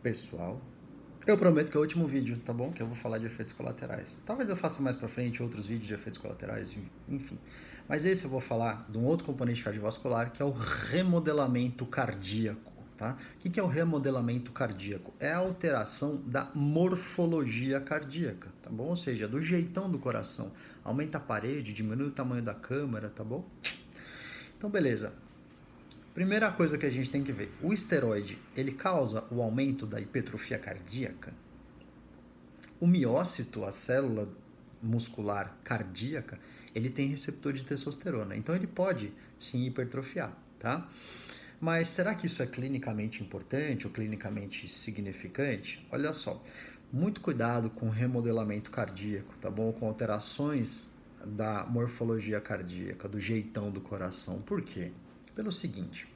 pessoal. Eu prometo que é o último vídeo, tá bom? Que eu vou falar de efeitos colaterais. Talvez eu faça mais pra frente outros vídeos de efeitos colaterais, enfim. Mas esse eu vou falar de um outro componente cardiovascular, que é o remodelamento cardíaco, tá? O que é o remodelamento cardíaco? É a alteração da morfologia cardíaca, tá bom? Ou seja, do jeitão do coração. Aumenta a parede, diminui o tamanho da câmara, tá bom? Então, beleza. Primeira coisa que a gente tem que ver, o esteroide, ele causa o aumento da hipertrofia cardíaca? O miócito, a célula muscular cardíaca, ele tem receptor de testosterona, então ele pode sim hipertrofiar, tá? Mas será que isso é clinicamente importante ou clinicamente significante? Olha só, muito cuidado com o remodelamento cardíaco, tá bom? Com alterações da morfologia cardíaca, do jeitão do coração. Por quê? Pelo seguinte,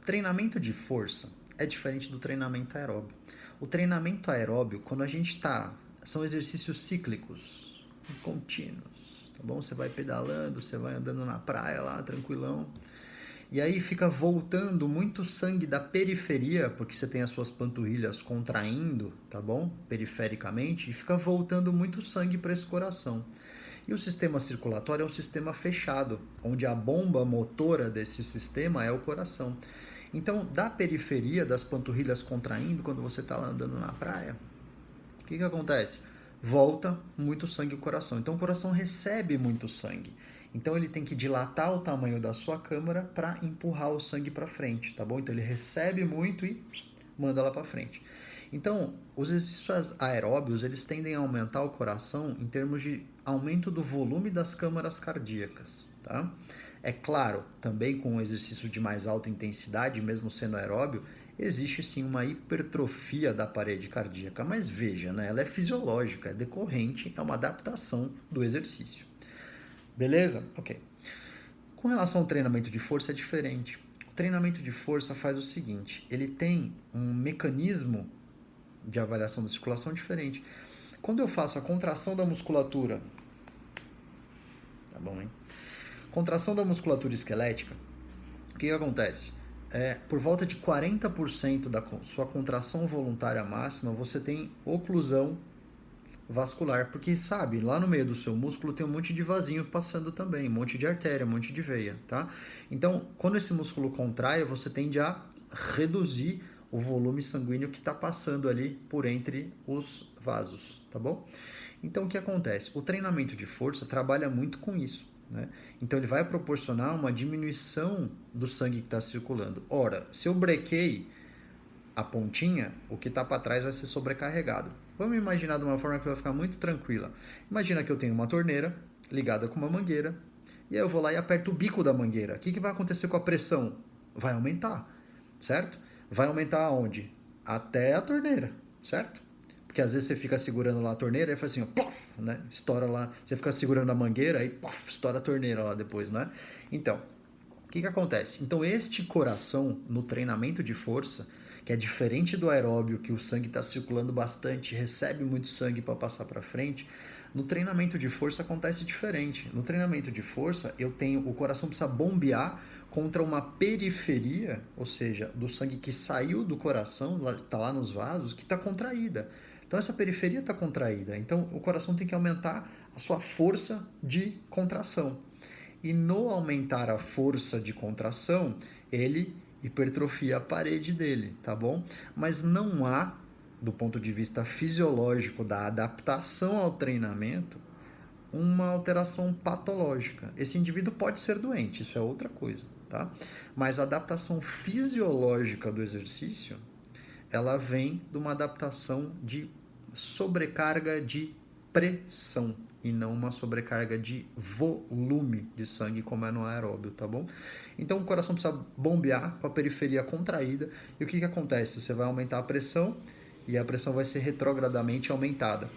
treinamento de força é diferente do treinamento aeróbio. O treinamento aeróbio, quando a gente está... São exercícios cíclicos, contínuos, tá bom? Você vai pedalando, você vai andando na praia lá, tranquilão. E aí fica voltando muito sangue da periferia, porque você tem as suas panturrilhas contraindo, tá bom? Perifericamente, e fica voltando muito sangue para esse coração. E o sistema circulatório é um sistema fechado, onde a bomba motora desse sistema é o coração. Então, da periferia, das panturrilhas contraindo, quando você está lá andando na praia, o que acontece? Volta muito sangue ao coração. Então, o coração recebe muito sangue. Então, ele tem que dilatar o tamanho da sua câmara para empurrar o sangue para frente, tá bom? Então, ele recebe muito e manda lá para frente. Então, os exercícios aeróbios, eles tendem a aumentar o coração em termos de aumento do volume das câmaras cardíacas, tá? É claro, também com um exercício de mais alta intensidade, mesmo sendo aeróbio, existe sim uma hipertrofia da parede cardíaca, mas veja, né? Ela é fisiológica, é decorrente, é uma adaptação do exercício. Beleza? Ok. Com relação ao treinamento de força é diferente. O treinamento de força faz o seguinte, ele tem um mecanismo de avaliação da circulação diferente. Quando eu faço a contração da musculatura, tá bom, hein? Contração da musculatura esquelética, o que acontece? Por volta de 40% da sua contração voluntária máxima, você tem oclusão vascular, porque sabe, lá no meio do seu músculo tem um monte de vasinho passando também, um monte de artéria, um monte de veia, tá? Então, quando esse músculo contrai, você tende a reduzir o volume sanguíneo que está passando ali por entre os vasos, tá bom? Então, o que acontece? O treinamento de força trabalha muito com isso, né? Então, ele vai proporcionar uma diminuição do sangue que está circulando. Ora, se eu brequei a pontinha, o que está para trás vai ser sobrecarregado. Vamos imaginar de uma forma que vai ficar muito tranquila. Imagina que eu tenho uma torneira ligada com uma mangueira, e aí eu vou lá e aperto o bico da mangueira. O que vai acontecer com a pressão? Vai aumentar, certo? Vai aumentar aonde? Até a torneira, certo? Porque às vezes você fica segurando lá a torneira e faz assim, ó, pof, né? Estoura lá. Você fica segurando a mangueira e pof, estoura a torneira lá depois, né? Então, o que acontece? Então, este coração no treinamento de força, que é diferente do aeróbio, que o sangue está circulando bastante, recebe muito sangue para passar para frente, no treinamento de força acontece diferente. No treinamento de força, o coração precisa bombear contra uma periferia, ou seja, do sangue que saiu do coração, está lá nos vasos, que está contraída. Então essa periferia está contraída. Então o coração tem que aumentar a sua força de contração. E no aumentar a força de contração, ele hipertrofia a parede dele, tá bom? Mas não há, do ponto de vista fisiológico da adaptação ao treinamento, uma alteração patológica. Esse indivíduo pode ser doente, isso é outra coisa, tá? Mas a adaptação fisiológica do exercício, ela vem de uma adaptação de sobrecarga de pressão e não uma sobrecarga de volume de sangue, como é no aeróbio, tá bom? Então o coração precisa bombear com a periferia contraída, e o que acontece? Você vai aumentar a pressão e a pressão vai ser retrogradamente aumentada.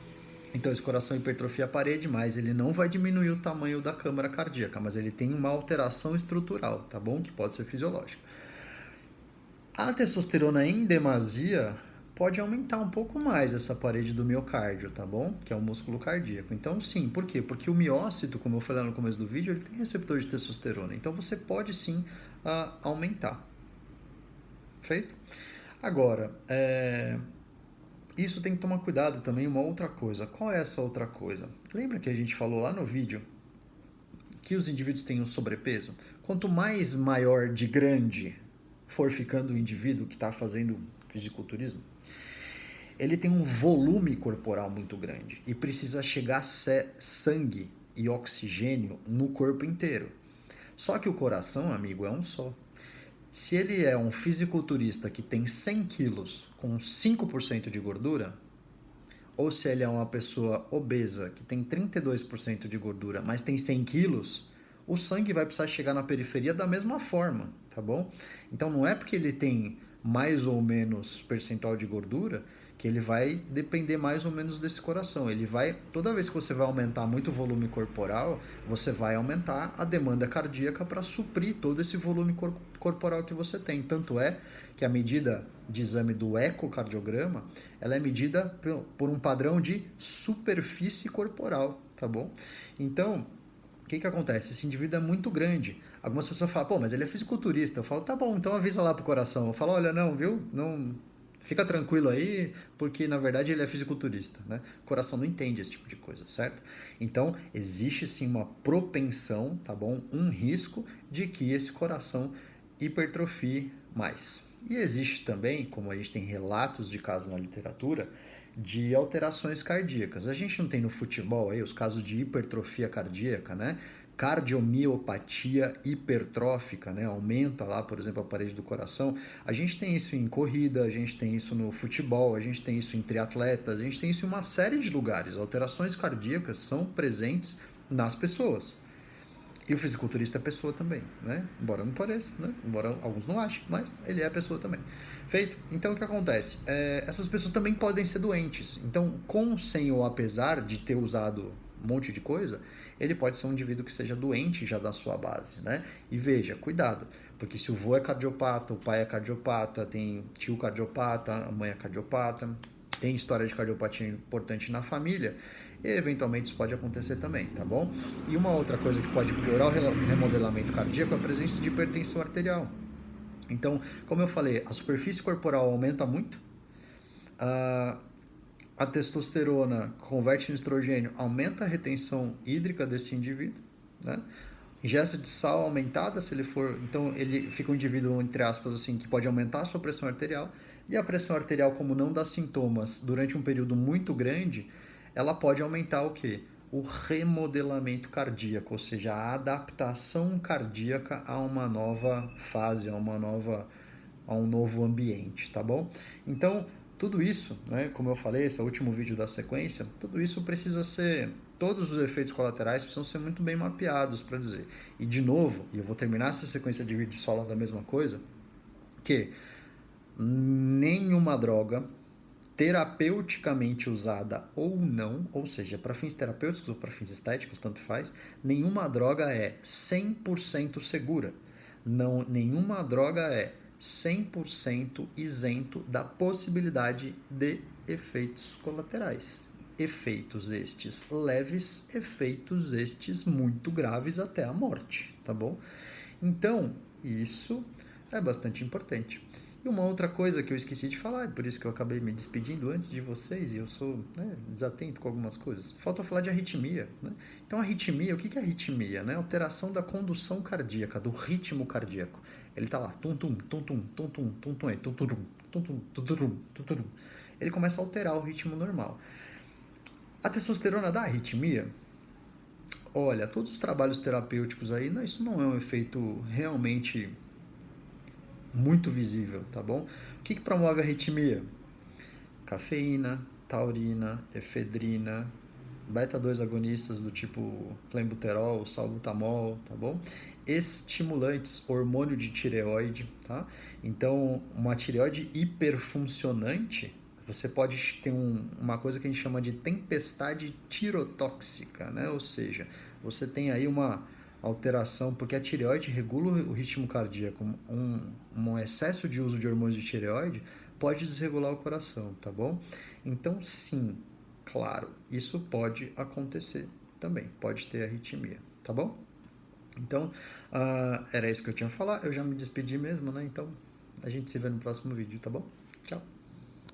Então esse coração hipertrofia a parede, mas ele não vai diminuir o tamanho da câmara cardíaca, mas ele tem uma alteração estrutural, tá bom? Que pode ser fisiológica. A testosterona em demasia pode aumentar um pouco mais essa parede do miocárdio, tá bom? Que é o músculo cardíaco. Então, sim, por quê? Porque o miócito, como eu falei no começo do vídeo, ele tem receptor de testosterona. Então, você pode sim aumentar. Feito? Agora, isso tem que tomar cuidado também, uma outra coisa. Qual é essa outra coisa? Lembra que a gente falou lá no vídeo que os indivíduos têm um sobrepeso? Quanto mais maior de grande for ficando o indivíduo que está fazendo fisiculturismo, ele tem um volume corporal muito grande e precisa chegar sangue e oxigênio no corpo inteiro. Só que o coração, amigo, é um só. Se ele é um fisiculturista que tem 100 quilos com 5% de gordura, ou se ele é uma pessoa obesa que tem 32% de gordura, mas tem 100 quilos, o sangue vai precisar chegar na periferia da mesma forma, tá bom? Então não é porque ele tem mais ou menos percentual de gordura que ele vai depender mais ou menos desse coração. Ele vai, toda vez que você vai aumentar muito o volume corporal, você vai aumentar a demanda cardíaca para suprir todo esse volume corporal que você tem. Tanto é que a medida de exame do ecocardiograma, ela é medida por um padrão de superfície corporal, tá bom? Então, o que acontece? Esse indivíduo é muito grande. Algumas pessoas falam, pô, mas ele é fisiculturista. Eu falo, tá bom, então avisa lá pro coração. Eu falo, olha, não, viu? Não, fica tranquilo aí, porque na verdade ele é fisiculturista, né? O coração não entende esse tipo de coisa, certo? Então, existe sim uma propensão, tá bom? Um risco de que esse coração hipertrofie mais. E existe também, como a gente tem relatos de casos na literatura, de alterações cardíacas. A gente não tem no futebol aí os casos de hipertrofia cardíaca, né? Cardiomiopatia hipertrófica, né? Aumenta lá, por exemplo, a parede do coração. A gente tem isso em corrida, a gente tem isso no futebol, a gente tem isso em triatletas, a gente tem isso em uma série de lugares. Alterações cardíacas são presentes nas pessoas. E o fisiculturista é pessoa também, né? Embora não pareça, né? Embora alguns não achem, mas ele é pessoa também. Feito? Então o que acontece? Essas pessoas também podem ser doentes. Então, com, sem ou apesar de ter usado um monte de coisa, ele pode ser um indivíduo que seja doente já da sua base, né? E veja, cuidado, porque se o vô é cardiopata, o pai é cardiopata, tem tio cardiopata, a mãe é cardiopata, tem história de cardiopatia importante na família, e eventualmente isso pode acontecer também, tá bom? E uma outra coisa que pode piorar o remodelamento cardíaco é a presença de hipertensão arterial. Então, como eu falei, a superfície corporal aumenta muito, a testosterona converte em estrogênio, aumenta a retenção hídrica desse indivíduo, né? Ingesta de sal aumentada, se ele for, então ele fica um indivíduo, entre aspas, assim, que pode aumentar a sua pressão arterial, e a pressão arterial, como não dá sintomas durante um período muito grande, ela pode aumentar o quê? O remodelamento cardíaco, ou seja, a adaptação cardíaca a uma nova fase, a um novo ambiente, tá bom? Então, tudo isso, né, como eu falei, esse é o último vídeo da sequência, tudo isso precisa ser, todos os efeitos colaterais precisam ser muito bem mapeados para dizer. E de novo, e eu vou terminar essa sequência de vídeos falando da mesma coisa, que nenhuma droga terapeuticamente usada ou não, ou seja, para fins terapêuticos ou para fins estéticos, tanto faz, nenhuma droga é 100% segura. Não, nenhuma droga é 100% isento da possibilidade de efeitos colaterais. Efeitos estes leves, efeitos estes muito graves até a morte, tá bom? Então, isso é bastante importante. E uma outra coisa que eu esqueci de falar, por isso que eu acabei me despedindo antes de vocês, e eu sou, né, desatento com algumas coisas. Falta falar de arritmia, né? Então, arritmia, o que é arritmia? Né? Alteração da condução cardíaca, do ritmo cardíaco. Ele tá lá, tum-tum, tum-tum, tum-tum, tum-tum, tum-tum, tum-tum, tum-tum, tum-tum. Ele começa a alterar o ritmo normal. A testosterona dá arritmia? Olha, todos os trabalhos terapêuticos aí, isso não é um efeito realmente muito visível, tá bom? O que promove a arritmia? Cafeína, taurina, efedrina, beta-2 agonistas do tipo clenbuterol, salbutamol, tá bom? Estimulantes, hormônio de tireoide, tá? Então, uma tireoide hiperfuncionante, você pode ter uma coisa que a gente chama de tempestade tirotóxica, né? Ou seja, você tem aí uma alteração, porque a tireoide regula o ritmo cardíaco. Um excesso de uso de hormônios de tireoide pode desregular o coração, tá bom? Então, sim, claro, isso pode acontecer também, pode ter arritmia, tá bom? Então, era isso que eu tinha a falar, eu já me despedi mesmo, né? Então, a gente se vê no próximo vídeo, tá bom? Tchau.